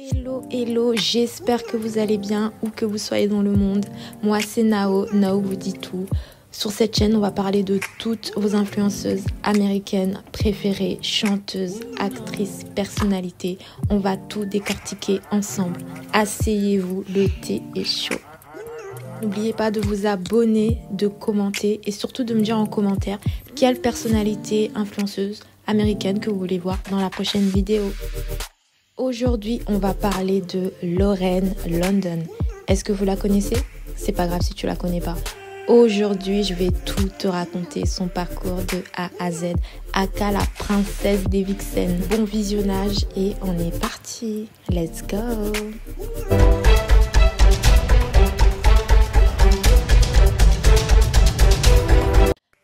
Hello, hello, j'espère que vous allez bien où que vous soyez dans le monde. Moi c'est Nao, Nao vous dit tout. Sur cette chaîne, on va parler de toutes vos influenceuses américaines préférées, chanteuses, actrices, personnalités. On va tout décortiquer ensemble. Asseyez-vous, le thé est chaud. N'oubliez pas de vous abonner, de commenter et surtout de me dire en commentaire quelle personnalité influenceuse américaine que vous voulez voir dans la prochaine vidéo. Aujourd'hui, on va parler de Lauren London. Est-ce que vous la connaissez? C'est pas grave si tu la connais pas. Aujourd'hui, je vais tout te raconter, son parcours de A à Z, aka la princesse des vixens. Bon visionnage et on est parti. Let's go!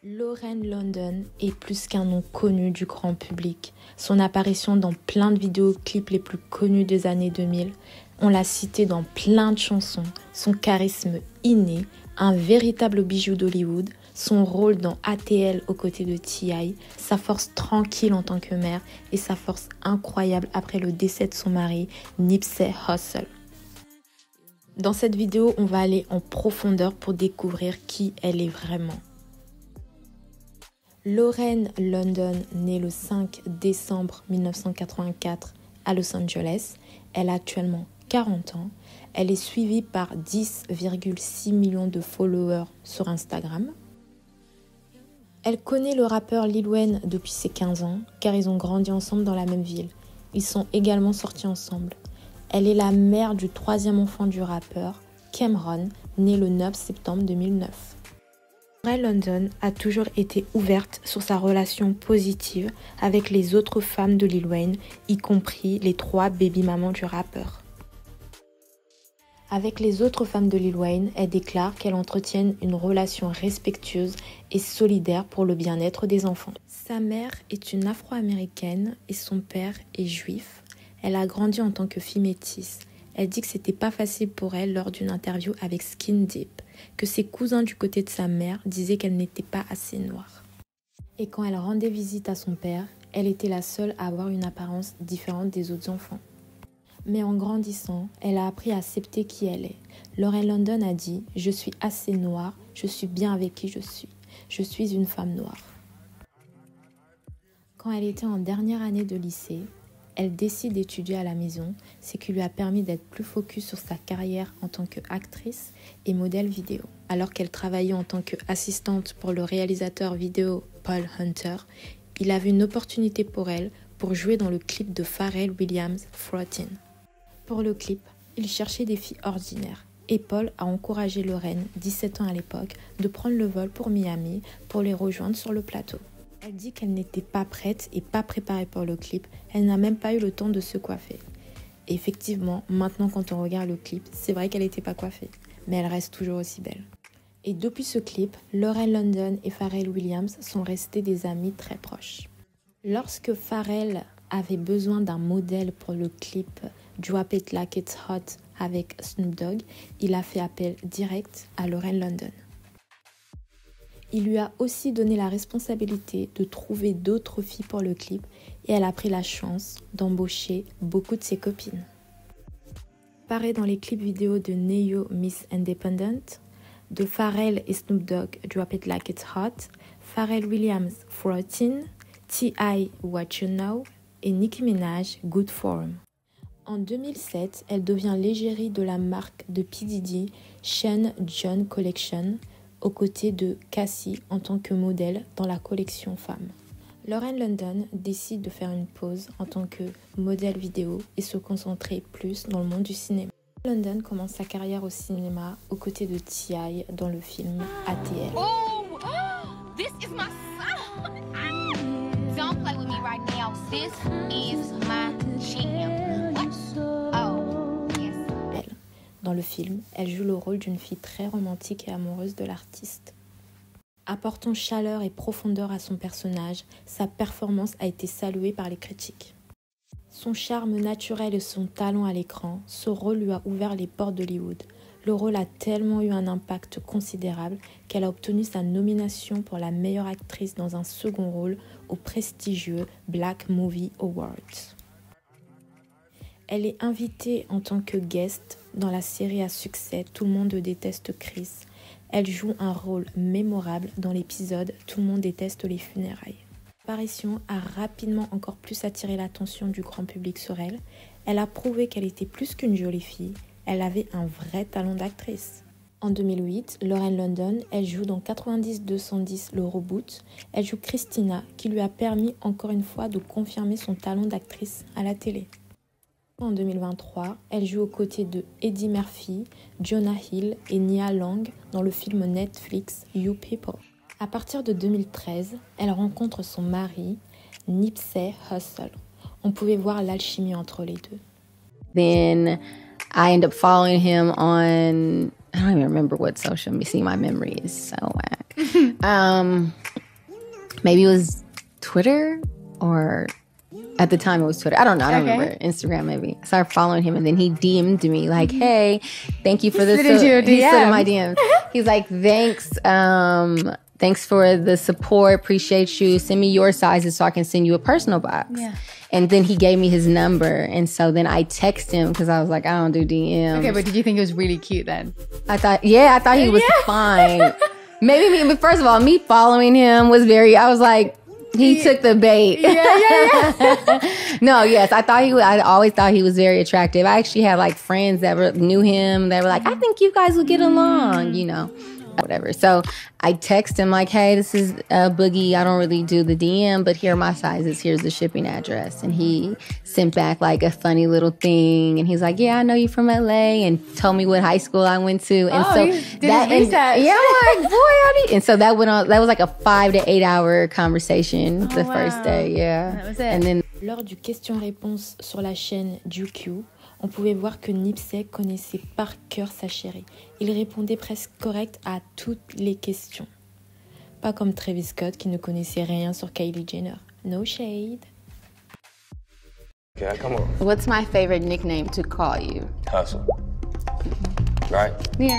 Lauren London est plus qu'un nom connu du grand public. Son apparition dans plein de vidéoclips les plus connus des années 2000, on l'a cité dans plein de chansons, son charisme inné, un véritable bijou d'Hollywood, son rôle dans ATL aux côtés de T.I., sa force tranquille en tant que mère et sa force incroyable après le décès de son mari, Nipsey Hussle. Dans cette vidéo, on va aller en profondeur pour découvrir qui elle est vraiment. Lauren London, née le 5 décembre 1984 à Los Angeles, elle a actuellement 40 ans. Elle est suivie par 10,6 millions de followers sur Instagram. Elle connaît le rappeur Lil Wayne depuis ses 15 ans car ils ont grandi ensemble dans la même ville. Ils sont également sortis ensemble. Elle est la mère du troisième enfant du rappeur, Cameron, né le 9 septembre 2009. Lauren London a toujours été ouverte sur sa relation positive avec les autres femmes de Lil Wayne, y compris les 3 baby-mamans du rappeur. Avec les autres femmes de Lil Wayne, elle déclare qu'elles entretiennent une relation respectueuse et solidaire pour le bien-être des enfants. Sa mère est une afro-américaine et son père est juif. Elle a grandi en tant que fille métisse. Elle dit que c'était pas facile pour elle lors d'une interview avec Skin Deep, que ses cousins du côté de sa mère disaient qu'elle n'était pas assez noire. Et quand elle rendait visite à son père, elle était la seule à avoir une apparence différente des autres enfants. Mais en grandissant, elle a appris à accepter qui elle est. Lauren London a dit « Je suis assez noire, je suis bien avec qui je suis. Je suis une femme noire. » Quand elle était en dernière année de lycée, elle décide d'étudier à la maison, ce qui lui a permis d'être plus focus sur sa carrière en tant qu'actrice et modèle vidéo. Alors qu'elle travaillait en tant qu'assistante pour le réalisateur vidéo Paul Hunter, il avait une opportunité pour elle pour jouer dans le clip de Pharrell Williams, 14. Pour le clip, il cherchait des filles ordinaires et Paul a encouragé Lauren, 17 ans à l'époque, de prendre le vol pour Miami pour les rejoindre sur le plateau. Elle dit qu'elle n'était pas prête et pas préparée pour le clip. Elle n'a même pas eu le temps de se coiffer. Et effectivement, maintenant quand on regarde le clip, c'est vrai qu'elle n'était pas coiffée. Mais elle reste toujours aussi belle. Et depuis ce clip, Lauren London et Pharrell Williams sont restés des amis très proches. Lorsque Pharrell avait besoin d'un modèle pour le clip Drop It Like It's Hot avec Snoop Dogg, il a fait appel direct à Lauren London. Il lui a aussi donné la responsabilité de trouver d'autres filles pour le clip et elle a pris la chance d'embaucher beaucoup de ses copines. Paraît dans les clips vidéo de Ne-Yo Miss Independent, de Pharrell et Snoop Dogg Drop It Like It's Hot, Pharrell Williams 14, T.I. What You Know et Nicki Minaj Good Form. En 2007, elle devient l'égérie de la marque de P. Diddy Sean John Collection, aux côtés de Cassie en tant que modèle dans la collection femme. Lauren London décide de faire une pause en tant que modèle vidéo et se concentrer plus dans le monde du cinéma. London commence sa carrière au cinéma aux côtés de T.I. dans le film ATL. Oh, this is my son. Don't play with me right now. This is my champ. What? Oh, yes. Dans le film, elle joue le rôle d'une fille très romantique et amoureuse de l'artiste. Apportant chaleur et profondeur à son personnage, sa performance a été saluée par les critiques. Son charme naturel et son talent à l'écran, ce rôle lui a ouvert les portes d'Hollywood. Le rôle a tellement eu un impact considérable qu'elle a obtenu sa nomination pour la meilleure actrice dans un second rôle au prestigieux Black Movie Awards. Elle est invitée en tant que guest dans la série à succès Tout le monde déteste Chris. Elle joue un rôle mémorable dans l'épisode Tout le monde déteste les funérailles. L'apparition a rapidement encore plus attiré l'attention du grand public sur elle. Elle a prouvé qu'elle était plus qu'une jolie fille, elle avait un vrai talent d'actrice. En 2008, Lauren London, elle joue dans 90-210 le reboot. Elle joue Christina, qui lui a permis encore une fois de confirmer son talent d'actrice à la télé. En 2023, elle joue aux côtés de Eddie Murphy, Jonah Hill et Nia Long dans le film Netflix You People. À partir de 2013, elle rencontre son mari, Nipsey Hussle. On pouvait voir l'alchimie entre les deux. Then I end up following him on, I don't even remember what social media. See, my memory is so whack. Maybe it was Twitter, or at the time it was Twitter. I don't know. I don't remember. Instagram, maybe. I started following him, and then he DM'd me like, "Hey, thank you for this." He slid in my DMs. He's like, Thanks for the support. Appreciate you. Send me your sizes so I can send you a personal box. Yeah. And then he gave me his number. And so then I text him because I was like, I don't do DMs. Okay, but did you think it was really cute then? I thought he was fine. Maybe but first of all, me following him was I was like, he took the bait. No, yes, I always thought he was very attractive. I actually had like friends that knew him. They were like, I think you guys would get along, you know. Whatever. So I text him like, hey, this is Boogie. I don't really do the DM, but here are my sizes. Here's the shipping address. And he sent back like a funny little thing. And he's like, yeah, I know you from LA, and told me what high school I went to. And so that research. Yeah, I'm like, boy, and so that went on. That was like a 5 to 8 hour conversation the first day. Yeah. That was it. And then lors du question-réponse sur la chaîne GQ, on pouvait voir que Nipsey connaissait par cœur sa chérie. Il répondait presque correct à toutes les questions. Pas comme Travis Scott qui ne connaissait rien sur Kylie Jenner. No shade. Okay, come on. What's my favorite nickname to call you? Hustle. Right? Yeah.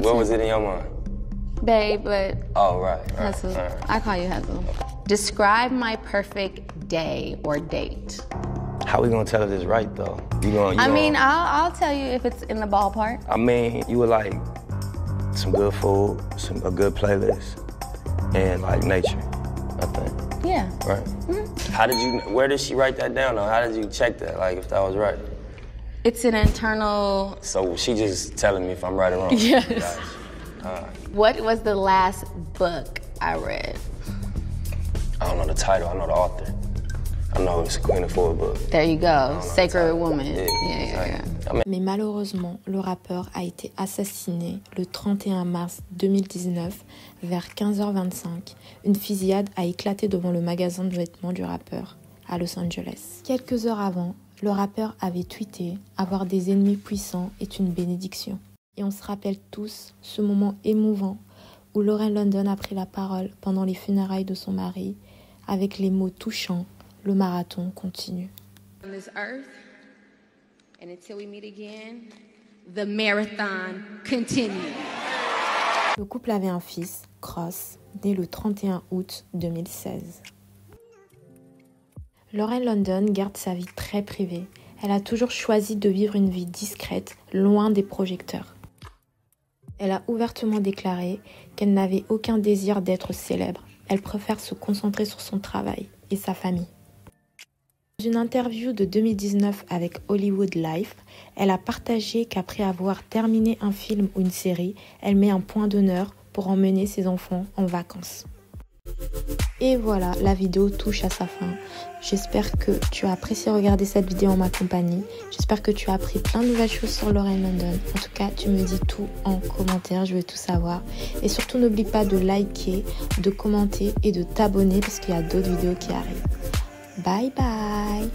What was it in your mind? Babe, but Oh, right. Hustle. Right. I call you Hustle. Describe my perfect day or date. How we gonna tell if it's right though? I'll tell you if it's in the ballpark. I mean, you would like some good food, a good playlist, and like nature, I think. Yeah. Right? Mm-hmm. Where did she write that down though? How did you check that, like if that was right? It's an internal... So she just telling me if I'm right or wrong? Yes. What was the last book I read? I don't know the title, I know the author. I know it's a Queen Afua book. There you go, Sacred Woman. Yeah. Mais malheureusement, le rappeur a été assassiné le 31 mars 2019 vers 15h25. Une fusillade a éclaté devant le magasin de vêtements du rappeur à Los Angeles. Quelques heures avant, le rappeur avait tweeté « Avoir des ennemis puissants est une bénédiction ». Et on se rappelle tous ce moment émouvant où Lauren London a pris la parole pendant les funérailles de son mari avec les mots touchants. Le marathon continue. On this earth, and until we meet again, the marathon continues. Le couple avait un fils, Cross, né le 31 août 2016. Lauren London garde sa vie très privée. Elle a toujours choisi de vivre une vie discrète, loin des projecteurs. Elle a ouvertement déclaré qu'elle n'avait aucun désir d'être célèbre. Elle préfère se concentrer sur son travail et sa famille. Dans une interview de 2019 avec Hollywood Life, elle a partagé qu'après avoir terminé un film ou une série, elle met un point d'honneur pour emmener ses enfants en vacances. Et voilà, la vidéo touche à sa fin. J'espère que tu as apprécié regarder cette vidéo en ma compagnie. J'espère que tu as appris plein de nouvelles choses sur Lauren London. En tout cas, tu me dis tout en commentaire, je veux tout savoir. Et surtout, n'oublie pas de liker, de commenter et de t'abonner parce qu'il y a d'autres vidéos qui arrivent. Bye bye!